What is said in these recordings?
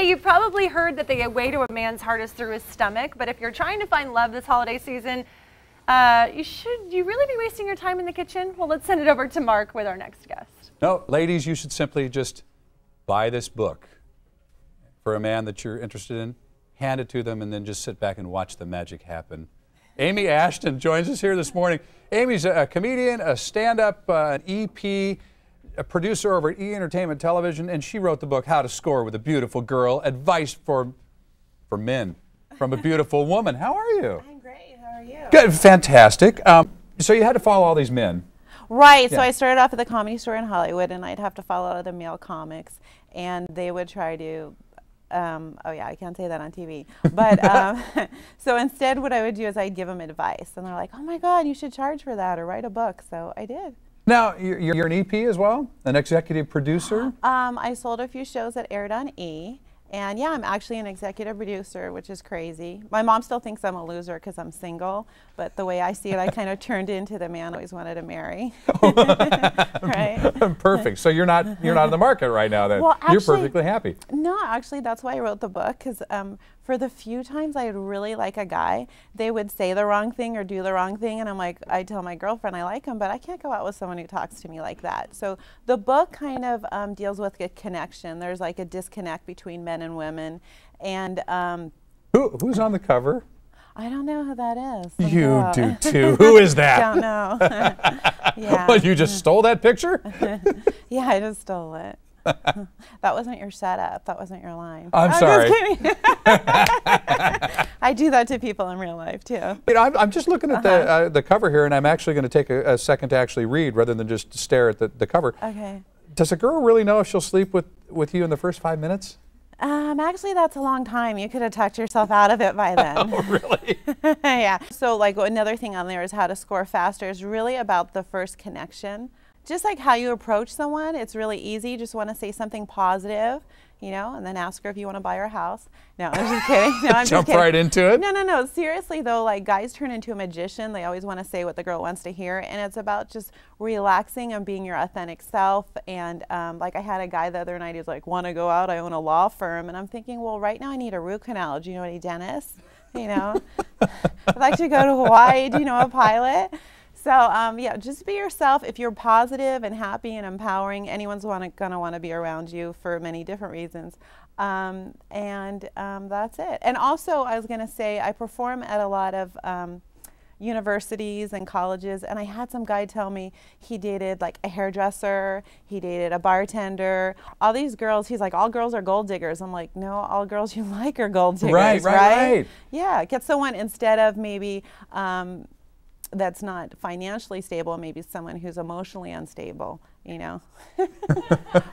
Hey, you've probably heard that the way to a man's heart is through his stomach, but if you're trying to find love this holiday season, you really be wasting your time in the kitchen? Well, let's send it over to Mark with our next guest. No, ladies, you should simply just buy this book for a man that you're interested in, hand it to them, and then just sit back and watch the magic happen. Amy Ashton joins us here this morning. Amy's a comedian, a stand-up, an EP, a producer over at E! Entertainment Television, and she wrote the book, How to Score with a Beautiful Girl, Advice for Men from a Beautiful Woman. How are you? I'm great. How are you? Good, fantastic. So you had to follow all these men. Right. Yeah. So I started off at the Comedy Store in Hollywood, and I'd have to follow other male comics, and they would try to oh yeah, I can't say that on TV. But so instead what I would do is I'd give them advice. And they're like, oh my God, you should charge for that or write a book. So I did. Now, you're an EP as well? An executive producer? I sold a few shows that aired on E! And yeah, I'm actually an executive producer, which is crazy. My mom still thinks I'm a loser because I'm single, but the way I see it, I kind of turned into the man I always wanted to marry. Right? Perfect. So you're not in the market right now then. Well, actually, you're perfectly happy. No, actually, that's why I wrote the book, because for the few times I'd really like a guy, they would say the wrong thing or do the wrong thing, and I'm like, I tell my girlfriend I like him, but I can't go out with someone who talks to me like that. So the book kind of deals with a connection. There's like a disconnect between men and women, and who's on the cover? I don't know who that is. You do too. Who is that? Don't know. Yeah. Well, you just stole that picture? Yeah, I just stole it. That wasn't your setup. That wasn't your line. I'm sorry. Just kidding. I do that to people in real life too. You know, I'm just looking at the cover here, and I'm actually going to take a second to actually read rather than just stare at the cover. Okay. Does a girl really know if she'll sleep with you in the first 5 minutes? Actually, that's a long time. You could have talked yourself out of it by then. Oh, really? Yeah. So, like, another thing on there is how to score faster. Is really about the first connection. Just like how you approach someone, it's really easy. You just want to say something positive, you know, and then ask her if you want to buy her house. No, I'm just kidding. No, I'm Jump just kidding. right into it? No. Seriously, though, like, guys turn into a magician. They always want to say what the girl wants to hear, and it's about just relaxing and being your authentic self. And like, I had a guy the other night, he was like, want to go out? I own a law firm. And I'm thinking, well, right now I need a root canal. Do you know any dentists? You know? I'd like to go to Hawaii. Do you know a pilot? So yeah, just be yourself. If you're positive and happy and empowering, anyone's gonna want to be around you for many different reasons. That's it. And also, I was gonna say, I perform at a lot of universities and colleges, and I had some guy tell me he dated like a hairdresser, he dated a bartender, all these girls. He's like, all girls are gold diggers. I'm like, no, all girls you like are gold diggers, right? Yeah, get someone instead of maybe that's not financially stable, maybe someone who's emotionally unstable, you know.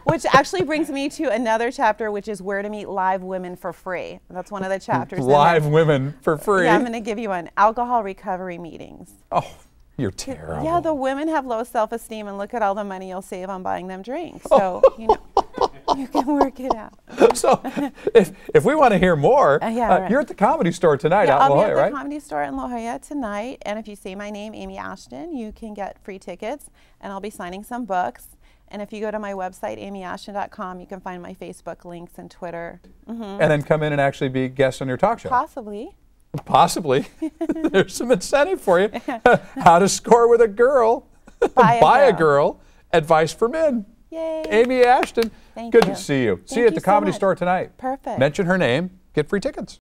Which actually brings me to another chapter, which is where to meet live women for free. That's one of the chapters. Live women for free? Yeah, I'm going to give you an alcohol recovery meetings. Oh, you're terrible. Yeah, the women have low self-esteem, and look at all the money you'll save on buying them drinks. So, you know, you can work it out. So, if we want to hear more, right. You're at the Comedy Store tonight out in La Jolla, right? I'll be at the Comedy Store in La Jolla tonight, and if you say my name, Amy Ashton, you can get free tickets, and I'll be signing some books. And if you go to my website, amyashton.com, you can find my Facebook links and Twitter. And then come in and actually be guests on your talk show. Possibly. Possibly. There's some incentive for you. How to Score with a Girl, Buy a girl, Advice for Men. Yay. Amy Ashton, Thank good you. to see you. Thank See you at the so Comedy much. Store tonight. Perfect. Mention her name, get free tickets.